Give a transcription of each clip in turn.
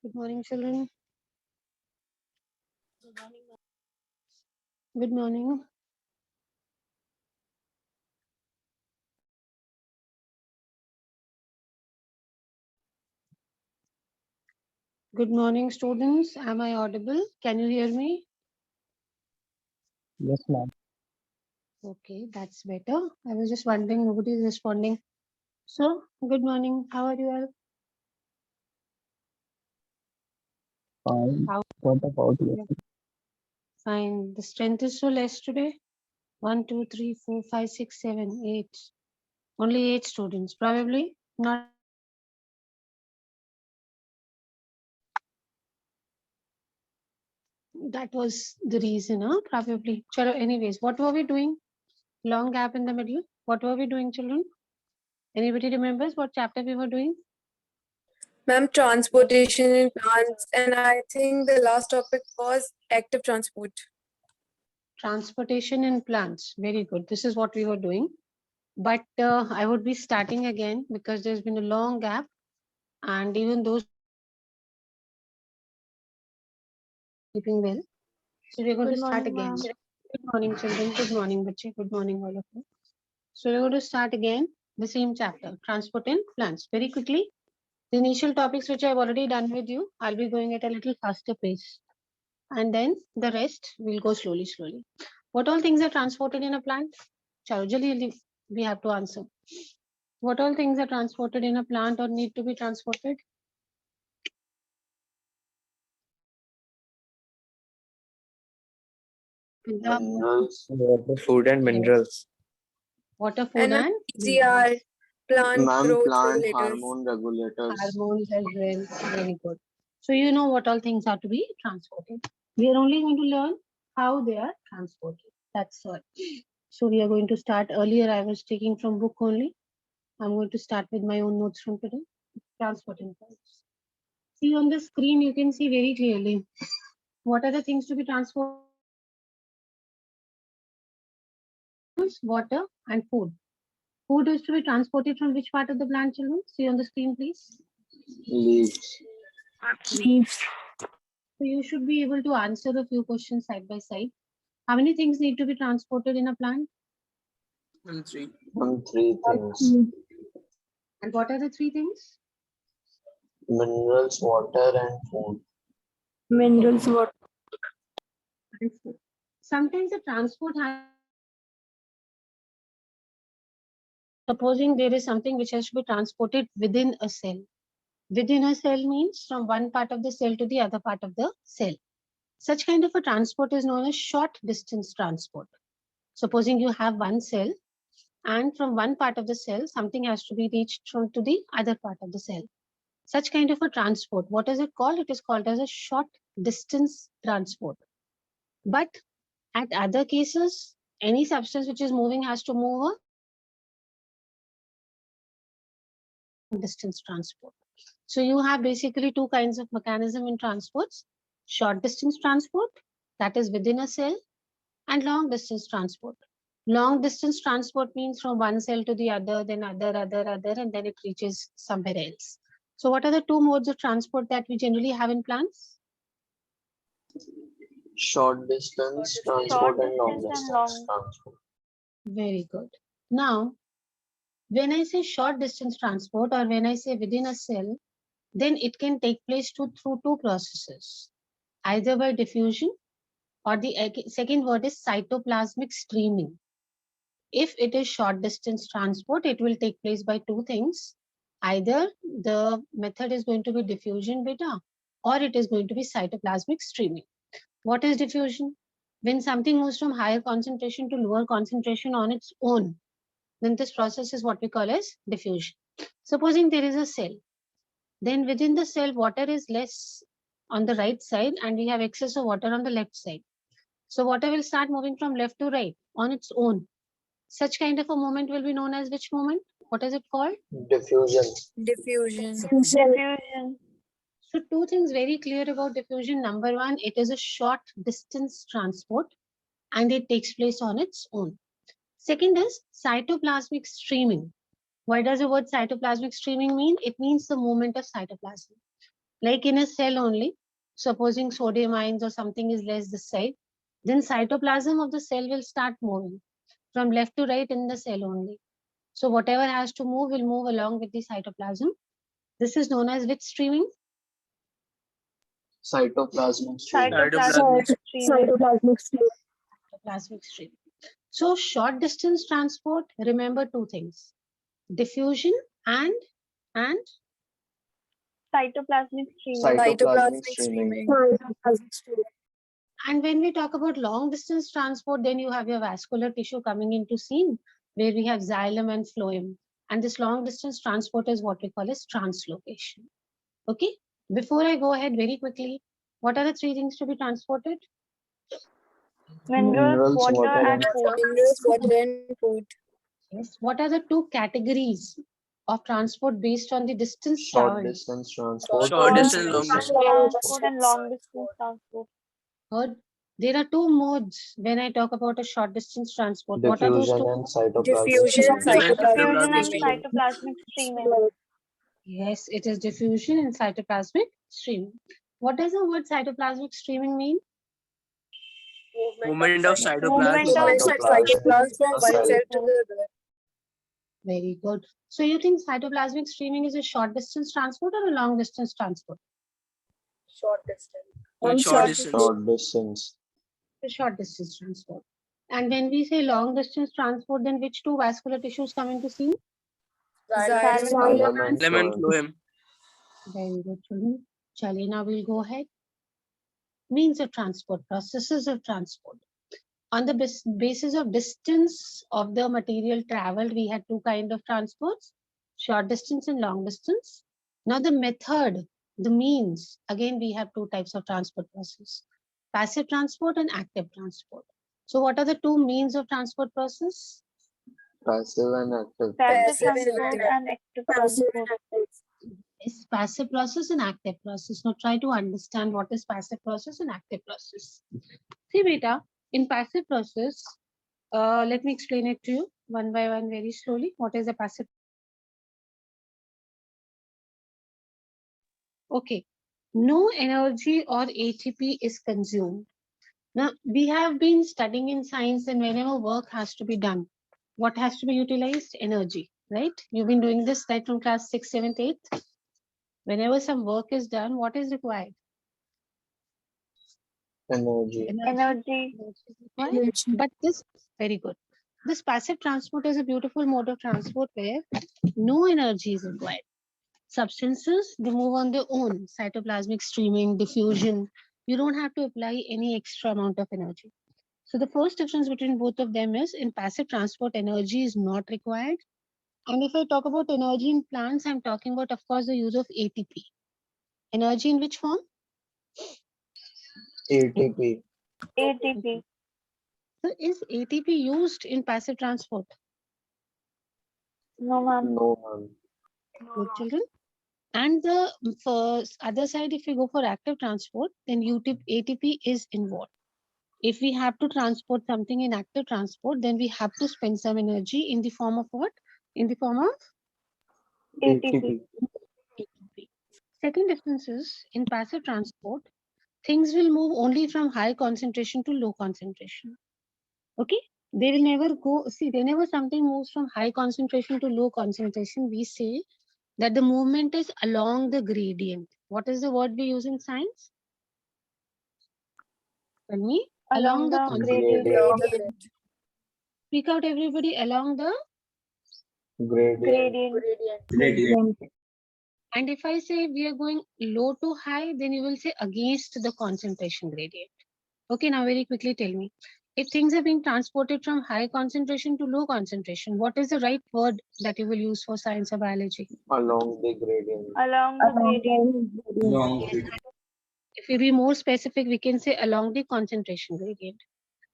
Good morning, children. Good morning. Good morning, students. Am I audible? Can you hear me? Yes, ma'am. Okay, that's better. I was just wondering, nobody is responding. So, good morning. How are you all? Fine. How? What about you? Yeah. Fine. The strength is so less today. 1, 2, 3, 4, 5, 6, 7, 8. Only 8 students. Probably not. That was the reason, huh? Probably. Chalo, anyways, what were we doing? Long gap in the middle. What were we doing, children? Anybody remembers what chapter we were doing? Ma'am, transportation in plants, and I think the last topic was active transport. Transportation in plants. Very good. This is what we were doing. But I would be starting again because there's been a long gap. And even those keeping well. So we're going to start again. Good morning, children. Good morning, Bache. Good morning, all of you. So we're going to start again the same chapter, transport in plants. Very quickly, the initial topics which I've already done with you, I'll be going at a little faster pace. And then the rest will go slowly, slowly. What all things are transported in a plant? Chalo, jaldi we have to answer. What all things are transported in a plant or need to be transported? Minerals, Food and minerals. Water, food, And and PCR, plant ma'am, growth plant regulators. hormone regulators. hormones as well. Very good. So you know what all things are to be transported. We are only going to learn how they are transported. That's all. So we are going to start earlier. I was taking from book only. I'm going to start with my own notes from today. Transporting plants. See on the screen, you can see very clearly what are the things to be transported. Water and food. Food is to be transported from which part of the plant, children? See on the screen, please. Leaves. Leaves. So you should be able to answer a few questions side by side. How many things need to be transported in a plant? Three things. And what are the three things? Minerals, water, and food. Minerals, water. And food. Sometimes the transport has. Supposing there is something which has to be transported within a cell. Within a cell means from one part of the cell to the other part of the cell. Such kind of a transport is known as short distance transport. Supposing you have one cell and from one part of the cell, something has to be reached from to the other part of the cell. Such kind of a transport, what is it called? It is called as a short distance transport. But at other cases, any substance which is moving has to move a distance transport. So you have basically two kinds of mechanism in transports: short distance transport, that is within a cell, and long distance transport. Long distance transport means from one cell to the other, then other, and then it reaches somewhere else. So what are the two modes of transport that we generally have in plants? Short distance transport and long distance transport. Very good. Now, when I say short distance transport or when I say within a cell, then it can take place through two processes, either by diffusion or the second word is cytoplasmic streaming. If it is short distance transport, it will take place by two things. Either the method is going to be diffusion beta or it is going to be cytoplasmic streaming. What is diffusion? When something moves from higher concentration to lower concentration on its own, then this process is what we call as diffusion. Supposing there is a cell, then within the cell, water is less on the right side and we have excess of water on the left side. So water will start moving from left to right on its own. Such kind of a movement will be known as which movement? What is it called? Diffusion. Diffusion. So two things very clear about diffusion. Number one, it is a short distance transport and it takes place on its own. Second is cytoplasmic streaming. What does the word cytoplasmic streaming mean? It means the movement of cytoplasm. Like in a cell only, supposing sodium ions or something is less this side, then cytoplasm of the cell will start moving from left to right in the cell only. So whatever has to move will move along with the cytoplasm. This is known as which streaming? Cytoplasmic streaming. Cytoplasmic Cytoplasmic streaming. So short distance transport, remember two things: diffusion and Cytoplasmic streaming. Cytoplasmic streaming. and when we talk about long distance transport, then you have your vascular tissue coming into scene, where we have xylem and phloem. And this long distance transport is what we call as translocation. Okay, before I go ahead very quickly, what are the three things to be transported? Minerals, water, and food. Minerals, water, and food. Yes. What are the two categories of transport based on the distance Short traveled? distance transport. Short and distance, long Short distance. transport and long distance transport. Third, there are two modes when I talk about a short distance transport. What are those Diffusion two? and cytoplasmic Diffusion and streaming. Diffusion cytoplasmic and streaming. cytoplasmic streaming. Yes, it is diffusion and cytoplasmic streaming. What does the word cytoplasmic streaming mean? Movement of cytoplasm. Movement of Cytoplasm from one cell to the other. Very good. So you think cytoplasmic streaming is a short distance transport or a long distance transport? Short distance. Short distance. Short distance. A short distance transport. And when we say long distance transport, then which two vascular tissues come into scene? Xylem. Xylem and Element phloem. phloem. Very good, children. Chalina will go ahead. Means of transport, processes of transport. On the basis of distance of the material traveled, we had two kinds of transports, short distance and long distance. Now the method, the means, again we have two types of transport process, passive transport and active transport. So what are the two means of transport process? Passive and active. Passive Passive and transport active. and active transport. Is passive process and active process. Now try to understand what is passive process and active process. See beta, in passive process, let me explain it to you one by one very slowly. What is a passive? Okay, no energy or ATP is consumed. Now we have been studying in science, and whenever work has to be done, what has to be utilized? Energy, right? You've been doing this right from class 6th, 7th, 8th. Whenever some work is done, what is required? Energy. Energy. Is required. But this, very good. This passive transport is a beautiful mode of transport where no energy is required. Substances, they move on their own, cytoplasmic streaming, diffusion. You don't have to apply any extra amount of energy. So the first difference between both of them is in passive transport, energy is not required. And if I talk about energy in plants, I'm talking about, of course, the use of ATP. Energy in which form? ATP. ATP. So is ATP used in passive transport? No, ma'am. No, ma'am. Good children. And the other side, if we go for active transport, then ATP is involved. If we have to transport something in active transport, then we have to spend some energy in the form of what? In the form of ATP. ATP. Second difference is in passive transport, things will move only from high concentration to low concentration. Okay, they will never go, see, whenever something moves from high concentration to low concentration, we say that the movement is along the gradient. What is the word we use in science? Tell me. Along the gradient. Gradient. Speak out everybody, along the. Gradient. Gradient. And if I say we are going low to high, then you will say against the concentration gradient. Okay, now very quickly tell me. If things are being transported from high concentration to low concentration, what is the right word that you will use for science or biology? Along the gradient. Along the gradient. If we be more specific, we can say along the concentration gradient.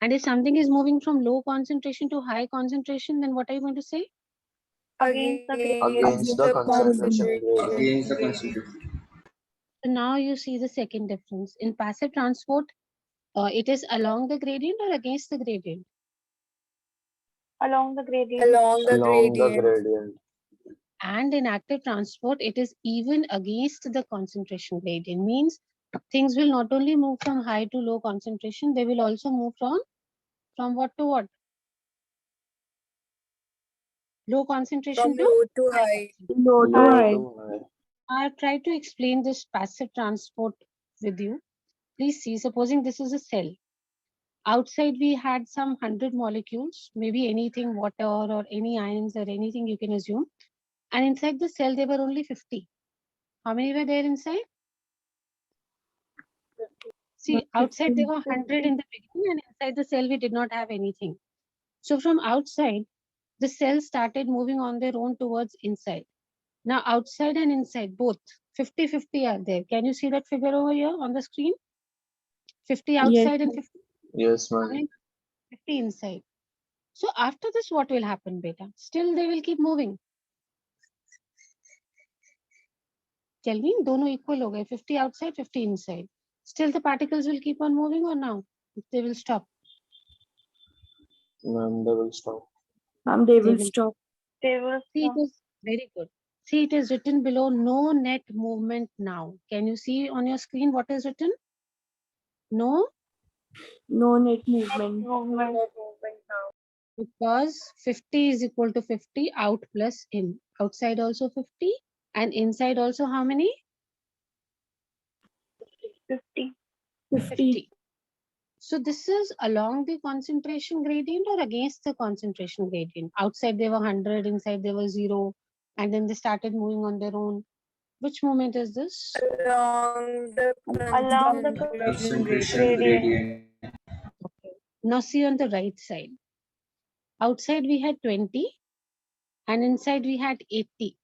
And if something is moving from low concentration to high concentration, then what are you going to say? Against the gradient. Against the concentration gradient. So now you see the second difference. In passive transport, it is along the gradient or against the gradient? Along the gradient. Along the Along the gradient. gradient. And in active transport, it is even against the concentration gradient. Means things will not only move from high to low concentration, they will also move from what to what? Low concentration From to low to high high. concentration. Low to high. I have tried to explain this passive transport with you. Please see, supposing this is a cell. Outside we had some 100 molecules, maybe anything, water or any ions or anything you can assume. And inside the cell, there were only 50. How many were there inside? See, outside there were 100 in the beginning, and inside the cell we did not have anything. So from outside, the cells started moving on their own towards inside. Now outside and inside, both 50-50 are there. Can you see that figure over here on the screen? 50 outside and 50, Yes, how ma'am. many? 50 inside. So after this, what will happen, beta? Still they will keep moving. Tell me, दोनों equal हो गए, 50 outside, 50 inside. Still the particles will keep on moving or now? They will stop. Ma'am, they will stop. They will will stop. They will See, it is very good. See, it is written below no net movement now. Can you see on your screen what is written? No, No net movement. because 50 is equal to 50 out plus in. Outside also 50 and inside also how many? 50. 50. So this is along the concentration gradient or against the concentration gradient? Outside they were 100, inside they were 0, and then they started moving on their own. Which moment is this? Along the Along the concentration gradient. Okay. Now see on the right side. Outside we had 20 and inside we had 80.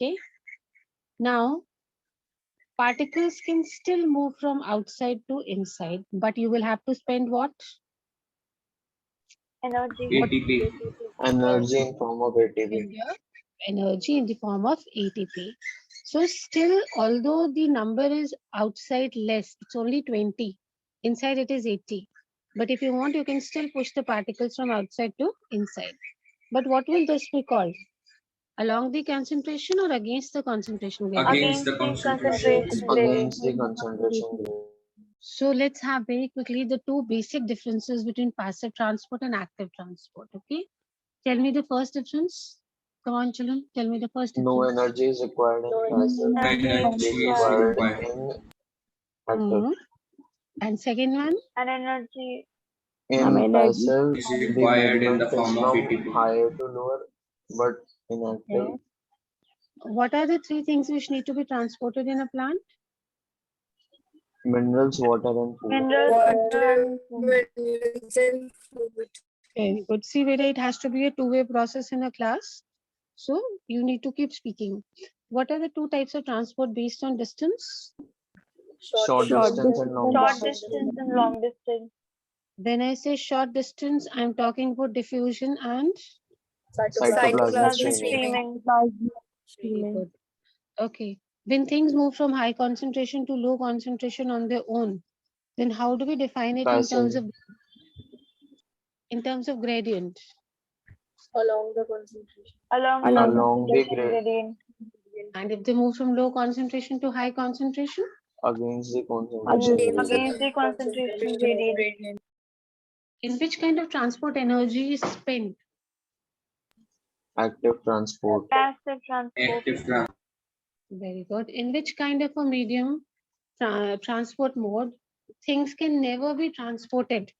Okay. Now particles can still move from outside to inside, but you will have to spend what? Energy. ATP. Energy in form of ATP. Spend your energy in the form of ATP. So still, although the number is outside less, it's only 20. Inside it is 80. But if you want, you can still push the particles from outside to inside. But what will this be called? Along the concentration or against the concentration gradient? Against the concentration. Against the concentration gradient. So let's have very quickly the two basic differences between passive transport and active transport. Okay. Tell me the first difference. Come on, children. Tell me the first difference. No energy is required in passive. Energy is Required required. in active. Mhm. And second one, And energy. In passive, Is the required in the movement is form of from ATP. higher to lower, but in active, what are the three things which need to be transported in a plant? minerals, water, and food. Minerals. water, minerals, and food. Very good. See, whether it has to be a two-way process in a class. So you need to keep speaking. What are the two types of transport based on distance? Short distance and long Short distance. distance and long distance. When I say short distance, I'm talking about diffusion and Cytoplasmic streaming. very good. Okay. When things move from high concentration to low concentration on their own, then how do we define it Passive. in terms of gradient? Along the concentration. Along the gradient. And if they move from low concentration to high concentration? Against the concentration gradient. Against the concentration gradient. In which kind of transport energy is spent? Active transport. Passive transport. Active transport. Very good. In which kind of a medium, transport mode, things can never be transported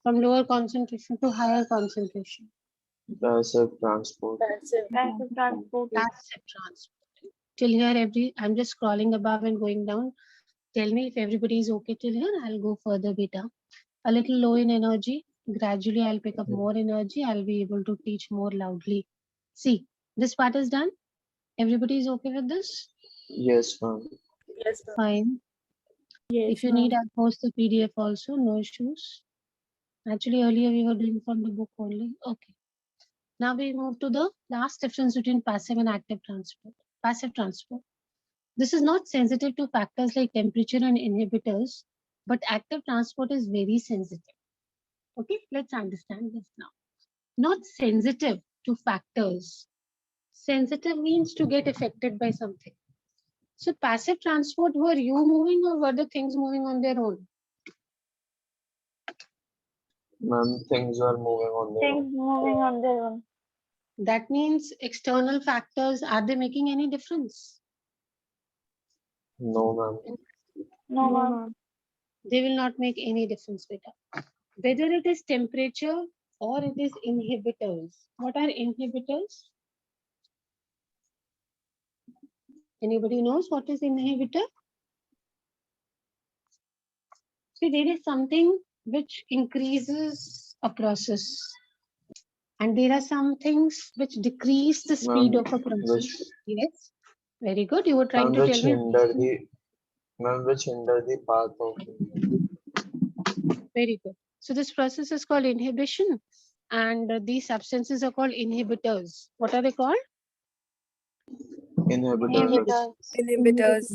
from lower concentration to higher concentration? Passive transport. Passive transport. Passive transport. Till here, I'm just scrolling above and going down. Tell me if everybody is okay till here. I'll go further beta. A little low in energy. Gradually, I'll pick up more energy. I'll be able to teach more loudly. See, this part is done. Everybody is okay with this? Yes, ma'am. Fine. If you need, I'll post the PDF also. No issues. Actually, earlier we were doing from the book only. Okay. Now we move to the last difference between passive and active transport. Passive transport. This is not sensitive to factors like temperature and inhibitors, but active transport is very sensitive. Okay, let's understand this now. Not sensitive to factors Sensitive means to get affected by something. So passive transport, were you moving or were the things moving on their own? Ma'am, things were moving on their Things own. moving on their own. That means external factors, are they making any difference? No, ma'am. No, ma'am. They will not make any difference, beta. Whether it is temperature or it is inhibitors. What are inhibitors? Anybody knows what is inhibitor? See, there is something which increases a process, and there are some things which decrease the speed Ma'am, of a process. which Yes, very good. You were trying ma'am, to which tell me. hinder the ma'am, which hinder the path of Very good. So this process is called inhibition, and these substances are called inhibitors. What are they called? inhibitors. Inhibitors.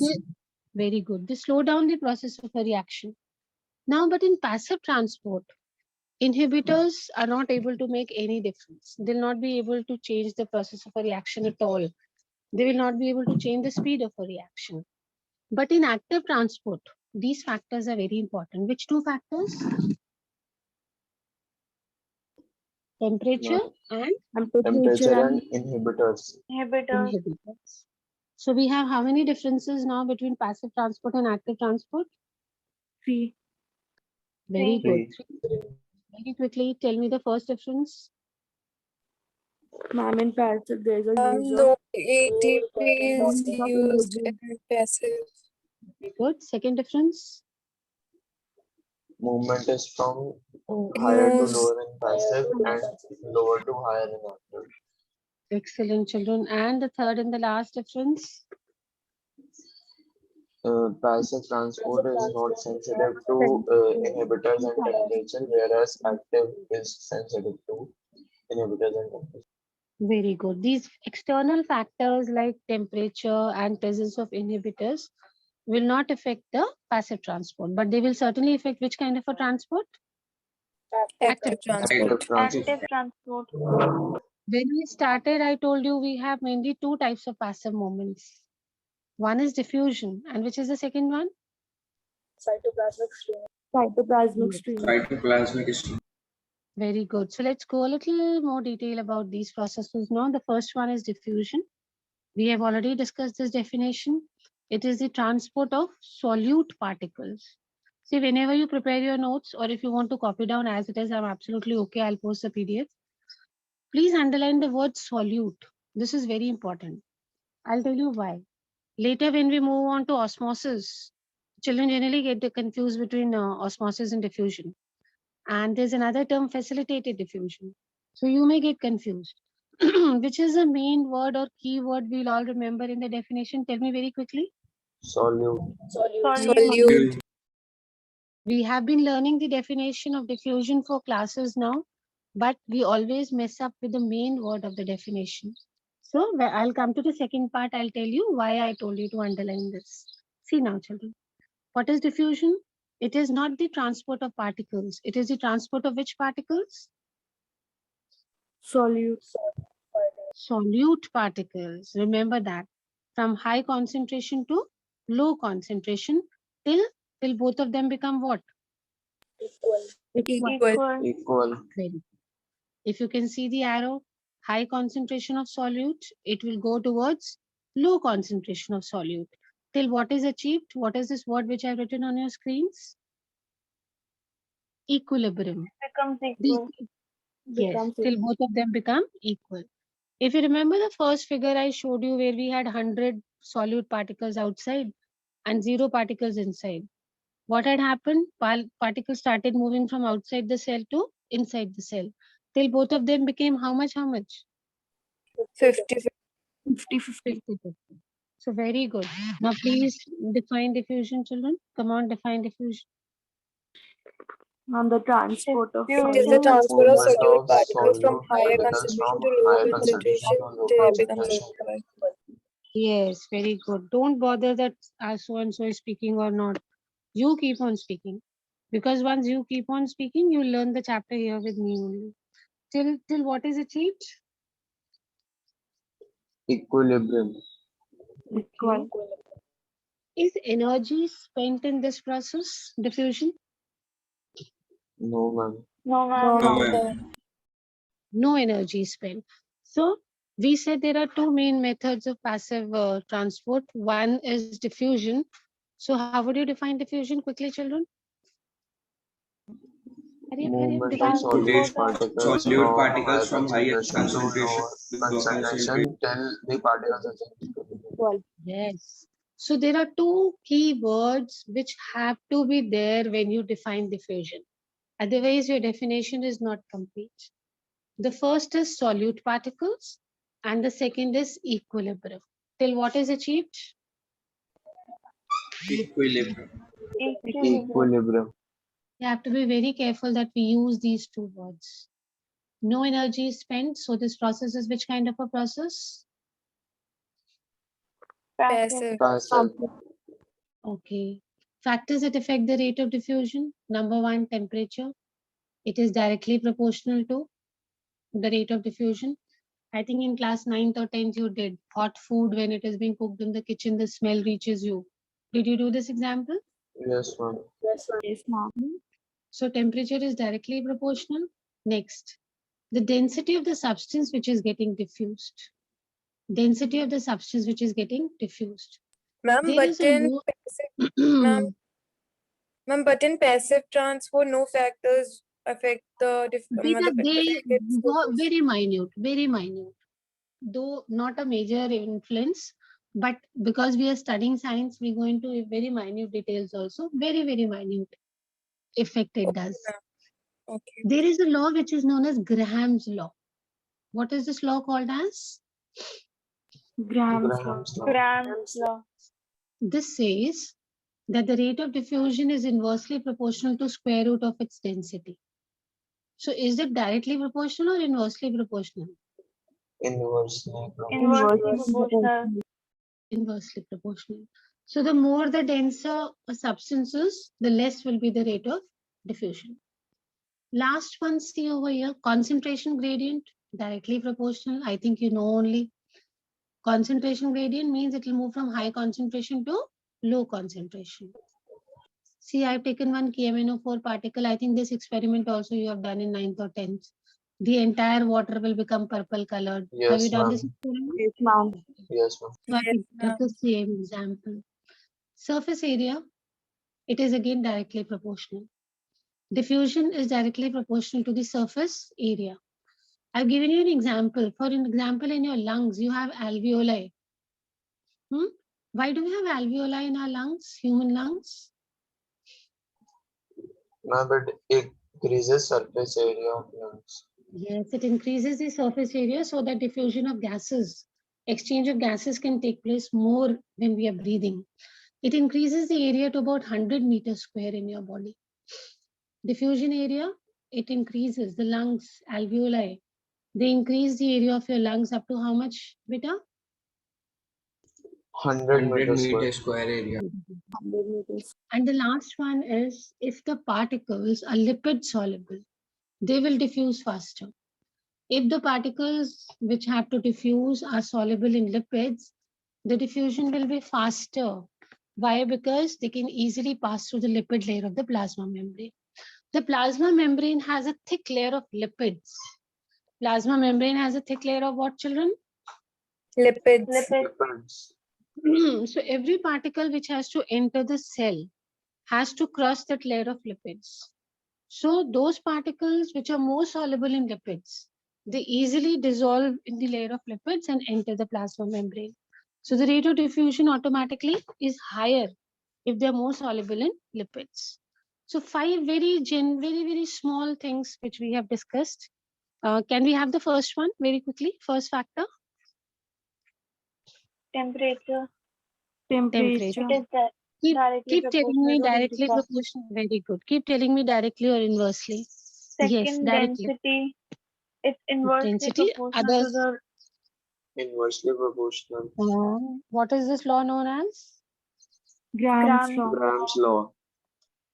Very good. They slow down the process of a reaction. Now, but in passive transport, inhibitors are not able to make any difference. They'll not be able to change the process of a reaction at all. They will not be able to change the speed of a reaction. But in active transport, these factors are very important. Which two factors? Temperature and Temperature and inhibitors. Inhibitors. inhibitors. So we have how many differences now between passive transport and active transport? Three. Very good. Three. Very quickly, tell me the first difference. Ma'am, in passive, there's a use No of ATP is used in passive. Very good. Second difference. Movement is from higher to Moves. lower in passive and lower to higher in active. Excellent, children. And the third and the last difference. Passive transport is not sensitive to inhibitors and temperature, whereas active is sensitive to inhibitors and temperature. Very good. These external factors like temperature and presence of inhibitors will not affect the passive transport, but they will certainly affect which kind of a transport? Active transport. Active transport. Active transport. When we started, I told you we have mainly two types of passive movements. One is diffusion, and which is the second one? cytoplasmic stream. Cytoplasmic stream. Cytoplasmic stream. Very good. So let's go a little more detail about these processes now. The first one is diffusion. We have already discussed this definition. It is the transport of solute particles. See, whenever you prepare your notes or if you want to copy down as it is, I'm absolutely okay. I'll post the PDF. Please underline the word solute. This is very important. I'll tell you why. Later, when we move on to osmosis, children generally get confused between osmosis and diffusion. And there's another term, facilitated diffusion. So you may get confused. Which is the main word or key word we'll all remember in the definition? Tell me very quickly. Solute. Solute. We have been learning the definition of diffusion for classes now, but we always mess up with the main word of the definition. So I'll come to the second part. I'll tell you why I told you to underline this. See now, children. What is diffusion? It is not the transport of particles. It is the transport of which particles? Solute. Solute particles. Remember that. From high concentration to low concentration till both of them become what? Equal. Equal. Very good. If you can see the arrow, high concentration of solute, it will go towards low concentration of solute. Till what is achieved? What is this word which I've written on your screens? Equilibrium. Becomes equal. Yes, till both of them become equal. If you remember the first figure I showed you where we had 100 solute particles outside and 0 particles inside. What had happened? Particles started moving from outside the cell to inside the cell. Till both of them became how much? 50. 50. So very good. Now please define diffusion, children. Come on, define diffusion. On the transport of It is the transfer of Movement solute of particles from solute higher particles concentration from to lower higher concentration concentration to low till it becomes concentration. equal. Yes, very good. Don't bother that so and so is speaking or not. You keep on speaking. Because once you keep on speaking, you learn the chapter here with me only. Till what is achieved? Equilibrium. Equal. Is energy spent in this process, diffusion? No, ma'am. No, ma'am. No, ma'am. No energy is spent. So we said there are two main methods of passive transport. One is diffusion. So how would you define diffusion quickly, children? Hurry up, Movement define of solute diffusion. particles solute from particles higher from higher concentration to concentration lower to lower concentration. concentration till the particles are in equilibrium. equal. Yes. So there are two key words which have to be there when you define diffusion. Otherwise, your definition is not complete. The first is solute particles and the second is equilibrium. Till what is achieved? Equilibrium. Equilibrium. You have to be very careful that we use these two words. No energy is spent. So this process is which kind of a process? Passive. Passive. Passive. Okay. Factors that affect the rate of diffusion. Number one, temperature. It is directly proportional to the rate of diffusion. I think in class 9th or 10th you did hot food when it is being cooked in the kitchen, the smell reaches you. Did you do this example? Yes, ma'am. Yes, ma'am. So temperature is directly proportional. Next, the density of the substance which is getting diffused. Density of the substance which is getting diffused. Ma'am, There but is a in passive, ma'am, but in passive transport, no factors affect the Beta, they affect its go focus. very minute. Though not a major influence, but because we are studying science, we go into very minute details also. Very minute effect it Okay, does. ma'am. Okay. There is a law which is known as Graham's law. What is this law called as? Graham's law. Graham's law. Graham's law. This says that the rate of diffusion is inversely proportional to square root of its density. So is it directly proportional or inversely proportional? Inversely Inversely Inversely proportional. Inversely proportional. So the more the denser a substance is, the less will be the rate of diffusion. Last one, see over here, concentration gradient, directly proportional. I think you know only. Concentration gradient means it will move from high concentration to low concentration. See, I've taken one KMNO4 particle. I think this experiment also you have done in 9th or 10th. The entire water will become purple colored. Have you Yes, done this ma'am. experiment? Yes, ma'am. Yes, ma'am. So I Yes, took the ma'am. same example. Surface area, it is again directly proportional. Diffusion is directly proportional to the surface area. I've given you an example. For an example, in your lungs, you have alveoli. Why do we have alveoli in our lungs, human lungs? Ma'am, but it increases surface area of lungs. Yes, it increases the surface area so that diffusion of gases, exchange of gases can take place more when we are breathing. It increases the area to about 100 meters square in your body. Diffusion area, it increases the lungs, alveoli. They increase the area of your lungs up to how much, beta? 100 100 meters square. meter square area. 100 meters. And the last one is if the particles are lipid soluble, they will diffuse faster. If the particles which have to diffuse are soluble in lipids, the diffusion will be faster. Why? Because they can easily pass through the lipid layer of the plasma membrane. The plasma membrane has a thick layer of lipids. Plasma membrane has a thick layer of what, children? Lipids. Lipids. So every particle which has to enter the cell has to cross that layer of lipids. So those particles which are more soluble in lipids, they easily dissolve in the layer of lipids and enter the plasma membrane. So the rate of diffusion automatically is higher if they're more soluble in lipids. So 5 very small things which we have discussed. Can we have the first one very quickly? First factor? Temperature. Temperature. It is that directly Keep telling me proportional to heat directly loss. proportional. Very good. Keep telling me directly or inversely. Yes, Second, directly. density. It's inversely Density, proportional others. to the Inversely proportional. What is this law known as? Graham's law. Graham's law.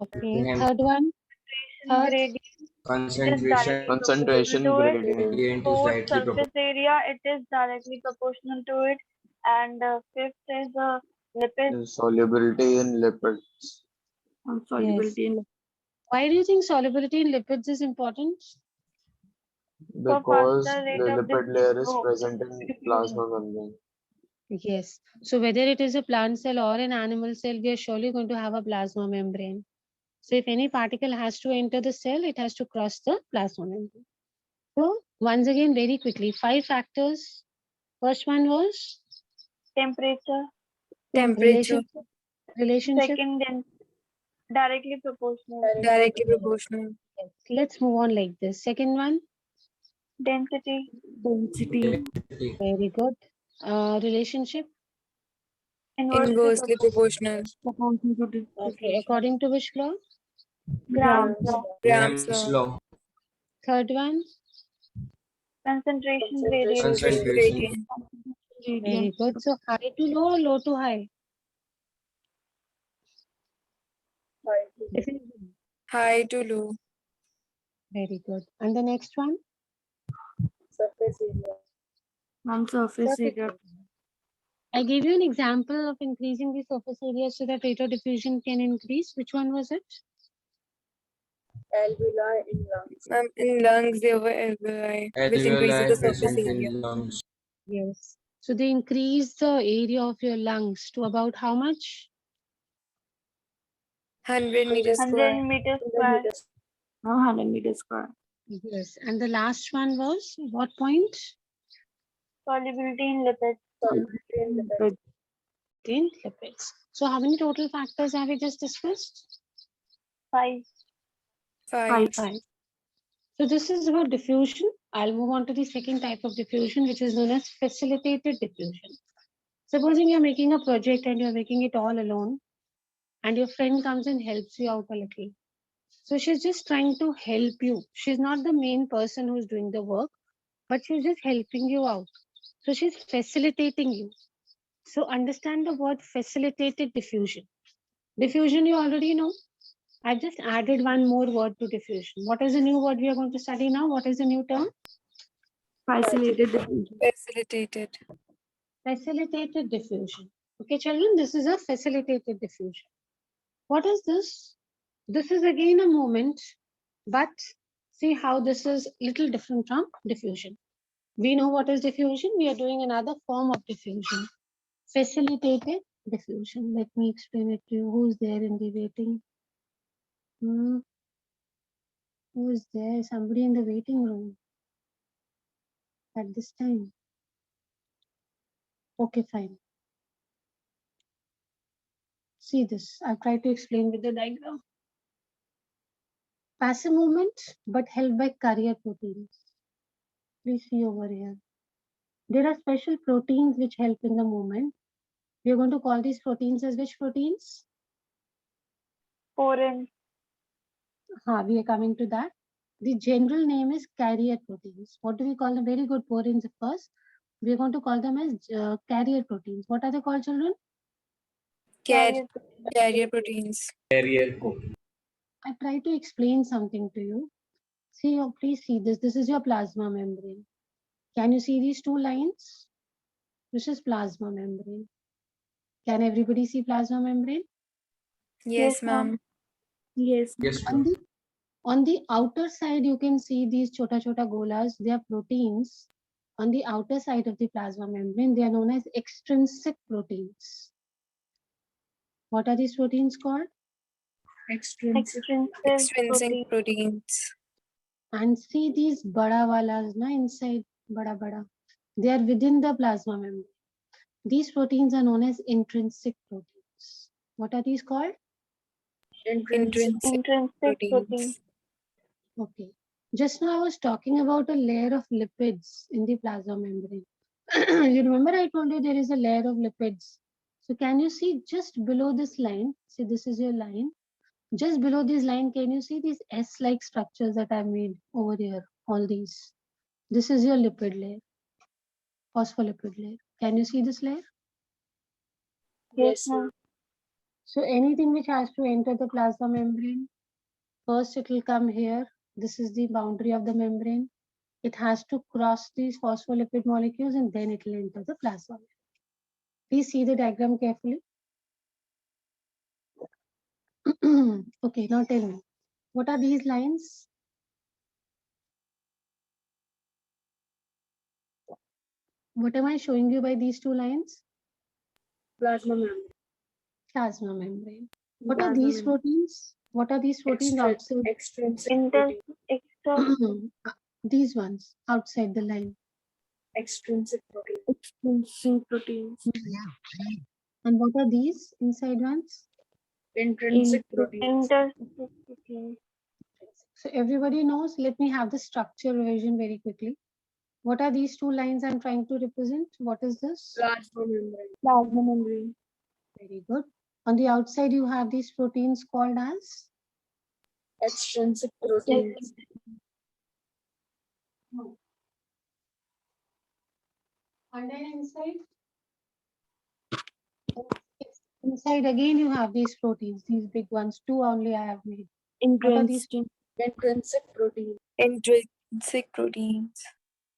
Okay, Graham. third one. Third, gradient. Concentration Concentration gradient. gradient is Fourth, slightly proportional. surface area, it is directly proportional to it. And fifth is lipid. Solubility in lipids. Solubility in Why do you think solubility in lipids is important? For Because faster rate the of lipid layer is diffusion. present in plasma membrane. Yes. So whether it is a plant cell or an animal cell, we are surely going to have a plasma membrane. So if any particle has to enter the cell, it has to cross the plasma membrane. So once again, very quickly, 5 factors. First one was Temperature. Temperature. relationship. Second, directly proportional. Directly proportional. Yes. Let's move on like this. Second one, Density. density. very good. Relationship. Inversely proportional. Proportional to Okay. diffusion. According to which law? Grams. Grams Graham's law. law. Third one, Concentration gradient. Concentration. Gradient. very Gradient. good. So high to low or low to high? Diffusion. High to low. Very good. And the next one? Surface Surface area. area. I gave you an example of increasing the surface area so that rate of diffusion can increase. Which one was it? Alveoli in lungs. In lungs, there were alveoli, which increases the surface present area. in lungs. Yes. So they increase the area of your lungs to about how much? 100 meters 100 square. meters square. 100 meters square. Yes. And the last one was what point? Solubility in lipids. Lipid. In lipids. So how many total factors have we just discussed? 5. 5. 5. So this is about diffusion. I'll move on to the second type of diffusion, which is known as facilitated diffusion. Supposing you're making a project and you're making it all alone, and your friend comes and helps you out a little. So she's just trying to help you. She's not the main person who's doing the work, but she's just helping you out. So she's facilitating you. So understand the word facilitated diffusion. Diffusion you already know. I've just added one more word to diffusion. What is the new word we are going to study now? What is the new term? Facilitated diffusion. Facilitated. Facilitated diffusion. Okay, children, this is a facilitated diffusion. What is this? This is again a movement, but see how this is little different from diffusion. We know what is diffusion. We are doing another form of diffusion. Facilitated diffusion. Let me explain it to you. Who's there in the waiting? Who is there? Somebody in the waiting room at this time. Okay, fine. See this. I've tried to explain with the diagram. Passive movement, but held by carrier proteins. Please see over here. There are special proteins which help in the movement. We are going to call these proteins as which proteins? Porin. We are coming to that. The general name is carrier proteins. What do we call them? Very good, porins, of course. We are going to call them as carrier proteins. What are they called, children? Carrier proteins. Carrier. I try to explain something to you. See, please see this. This is your plasma membrane. Can you see these two lines? This is plasma membrane. Can everybody see plasma membrane? Yes, ma'am. Yes. Yes, ma'am. On the outer side, you can see these chota golas. They are proteins. On the outer side of the plasma membrane, they are known as extrinsic proteins. What are these proteins called? Extrinsic. Extrinsic proteins. And see these bada walas na inside, bada. They are within the plasma membrane. These proteins are known as intrinsic proteins. What are these called? Intrinsic Proteins. proteins. Okay. Just now I was talking about a layer of lipids in the plasma membrane. You remember I told you there is a layer of lipids. So can you see just below this line? See, this is your line. Just below this line, can you see these S-like structures that I've made over here? All these. This is your lipid layer. Phospholipid layer. Can you see this layer? Yes, ma'am. So anything which has to enter the plasma membrane, first it will come here This is the boundary of the membrane. It has to cross these phospholipid molecules and then it will enter the plasma. Please see the diagram carefully. Okay, now tell me, what are these lines? What am I showing you by these two lines? Plasma membrane. Plasma membrane. What are Plasma these membrane. proteins? What are these proteins outside? Extrinsic Inter, protein. extra, These ones outside the line. Extrinsic protein. Extrinsic proteins. And what are these inside ones? Intrinsic proteins. interprotein. So everybody knows. Let me have the structure revision very quickly. What are these two lines I'm trying to represent? What is this? Plasma membrane. Plasma membrane. Very good. On the outside, you have these proteins called as? Extrinsic proteins. And then inside? Inside again, you have these proteins, these big ones. Two only I have made. What are these? Intrinsic protein. Intrinsic proteins.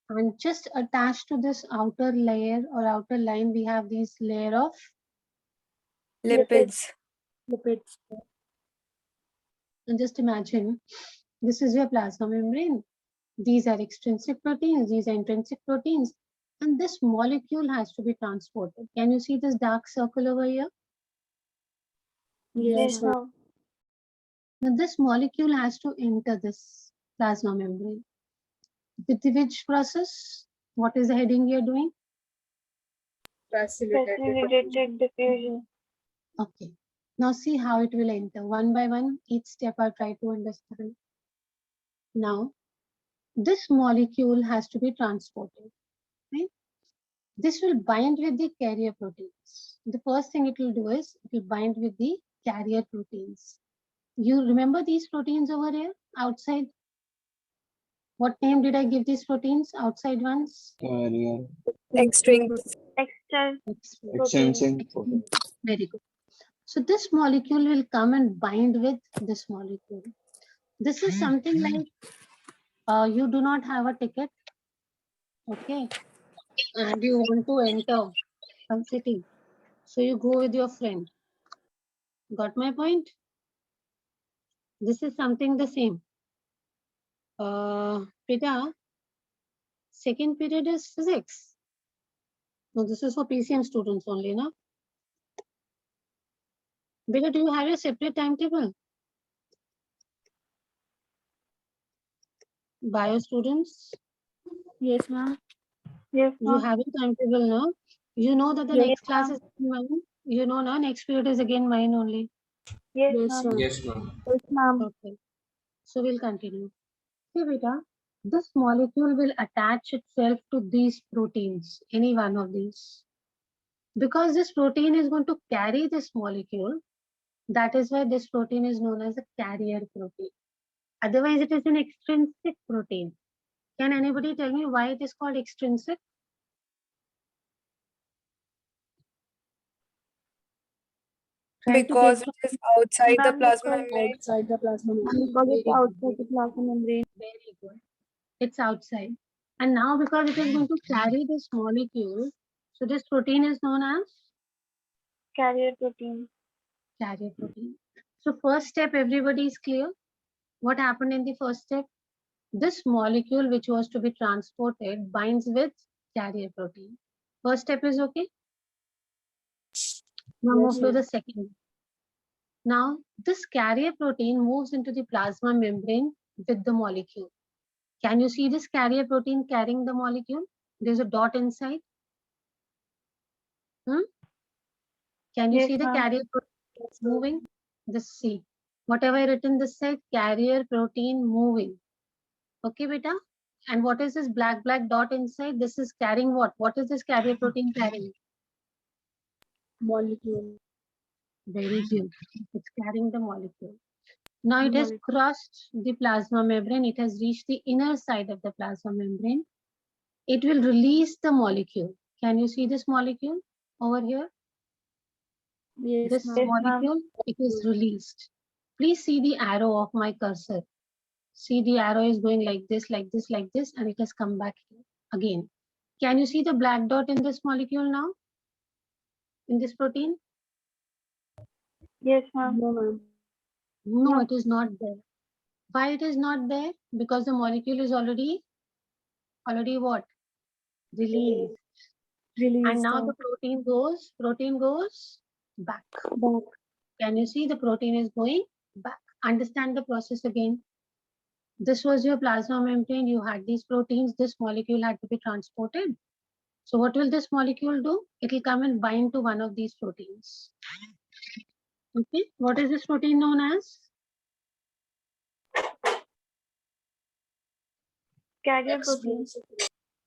And just attached to this outer layer or outer line, we have these layer of? Lipids. Lipids. And just imagine, this is your plasma membrane. These are extrinsic proteins, these are intrinsic proteins. And this molecule has to be transported. Can you see this dark circle over here? Yes, ma'am. Now this molecule has to enter this plasma membrane. With which process? What is the heading you're doing? Facilitated diffusion. Okay. Now see how it will enter. One by one, each step I'll try to understand. Now, this molecule has to be transported. Right? This will bind with the carrier proteins. The first thing it will do is it will bind with the carrier proteins. You remember these proteins over here outside? What name did I give these proteins? Outside ones? Carrier. Extrinsic. Extra Extrinsic protein. Very good. So this molecule will come and bind with this molecule. This is something like you do not have a ticket, okay, and you want to enter some city. So you go with your friend. Got my point? This is something the same. Prita, second period is physics. No, this is for PCM students only, no? Beta, do you have a separate timetable? Bio students, Yes, ma'am. Yes, you ma'am. have a timetable now. You know that the Yes, next class is mine. You know now next period is again mine only. Yes, Yes, ma'am. ma'am. Yes, ma'am. Yes, ma'am. Okay. So we'll continue. See, beta, this molecule will attach itself to these proteins, any one of these. Because this protein is going to carry this molecule, that is why this protein is known as a carrier protein. Otherwise, it is an extrinsic protein. Can anybody tell me why it is called extrinsic? Try to Because get it is outside the Ma'am, plasma because membrane. Outside the plasma membrane. Because it's outside the plasma membrane. Very good. It's outside. And now because it is going to carry this molecule, so this protein is known as carrier protein. carrier protein. So first step, everybody is clear. What happened in the first step? This molecule which was to be transported binds with carrier protein. First step is okay. Now Yes, move to the second. Now this carrier protein moves into the plasma membrane with the molecule. Can you see this carrier protein carrying the molecule? There's a dot inside. Can you Yes, see the ma'am. carrier protein moving? This see. Whatever I written this side, carrier protein moving. Okay, beta? And what is this black dot inside? This is carrying what? What is this carrier protein carrying? Molecule. Very good. It's carrying the molecule. Now it has crossed the plasma membrane. It has reached the inner side of the plasma membrane. It will release the molecule. Can you see this molecule over here? Yes, This ma'am. Yes, ma'am. molecule, it is released. Please see the arrow of my cursor. See, the arrow is going like this, like this, like this, and it has come back here again. Can you see the black dot in this molecule now? In this protein? Yes, ma'am. No, ma'am. No, No. it is not there. Why it is not there? Because the molecule is already what? Released. Release And now the protein goes back. back. Can you see the protein is going back? Understand the process again. This was your plasma membrane. You had these proteins. This molecule had to be transported. So what will this molecule do? It will come and bind to one of these proteins. Okay. What is this protein known as? Carrier protein.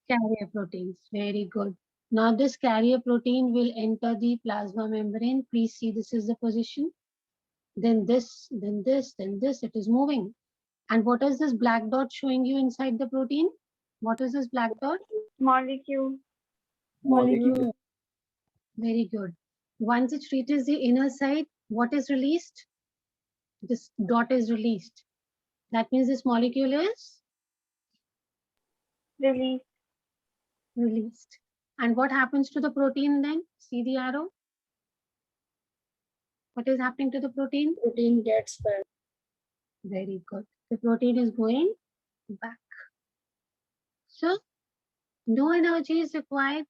Carrier proteins. Very good. Now this carrier protein will enter the plasma membrane. Please see, this is the position. Then this, then this, then this. It is moving. And what is this black dot showing you inside the protein? What is this black dot? Molecule. Molecule. Very good. Once it reaches the inner side, what is released? This dot is released. That means this molecule is Release. released. And what happens to the protein then? See the arrow? What is happening to the protein? Protein gets back. Very good. The protein is going back. So, no energy is required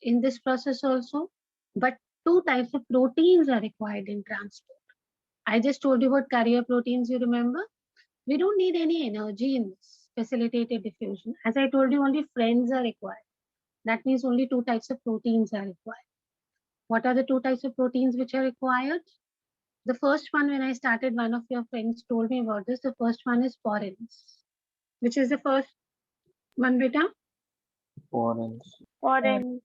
in this process also, but two types of proteins are required in transport. I just told you about carrier proteins, you remember? We don't need any energy in this facilitated diffusion. As I told you, only friends are required. That means only two types of proteins are required. What are the two types of proteins which are required? The first one, when I started, one of your friends told me about this. The first one is porins. Which is the first one, beta? Porins. Foreign.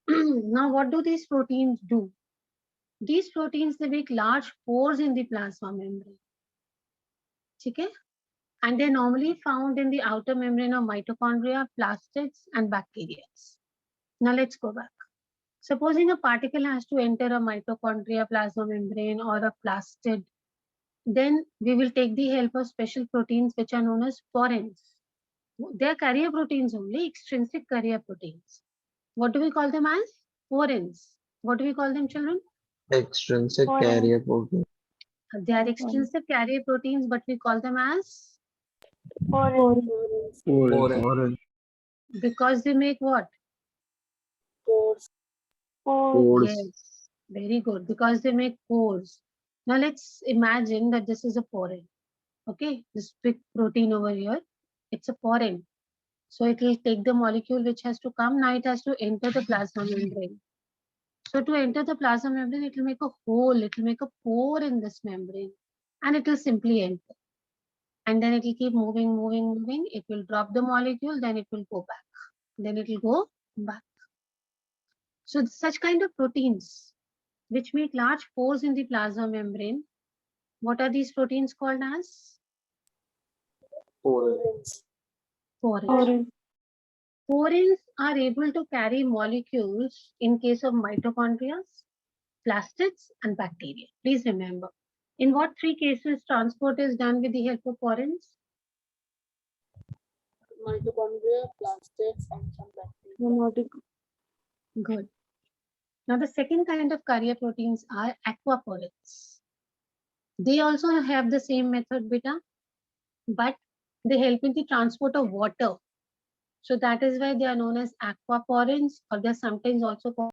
Now, what do these proteins do? These proteins, they make large pores in the plasma membrane. Okay? And they're normally found in the outer membrane of mitochondria, plastids, and bacteria. Now, let's go back. Supposing a particle has to enter a mitochondria, plasma membrane, or a plastid, then we will take the help of special proteins which are known as porins. They are carrier proteins only, extrinsic carrier proteins. What do we call them as? Porins. What do we call them, children? Extrinsic Porin. carrier protein. They are extrinsic carrier proteins, but we call them as? Foreign. Foreign. Because they make what? Pores. Pores. Yes, very good. Because they make pores. Now let's imagine that this is a porin. Okay, this big protein over here, it's a porin. So it will take the molecule which has to come. Now it has to enter the plasma membrane. So to enter the plasma membrane, it will make a hole. It will make a pore in this membrane, and it will simply enter. And then it will keep moving, moving, moving. It will drop the molecule, then it will go back. Then it will go back. So such kind of proteins which make large pores in the plasma membrane, what are these proteins called as? Porins. Porins. Porins are able to carry molecules in case of mitochondria, plastids, and bacteria. Please remember, in what three cases transport is done with the help of porins? Mitochondria, plastids, and some bacteria. Good. Now the second kind of carrier proteins are aquaporins. They also have the same method, beta, but they help in the transport of water. So that is why they are known as aquaporins, or they are sometimes also called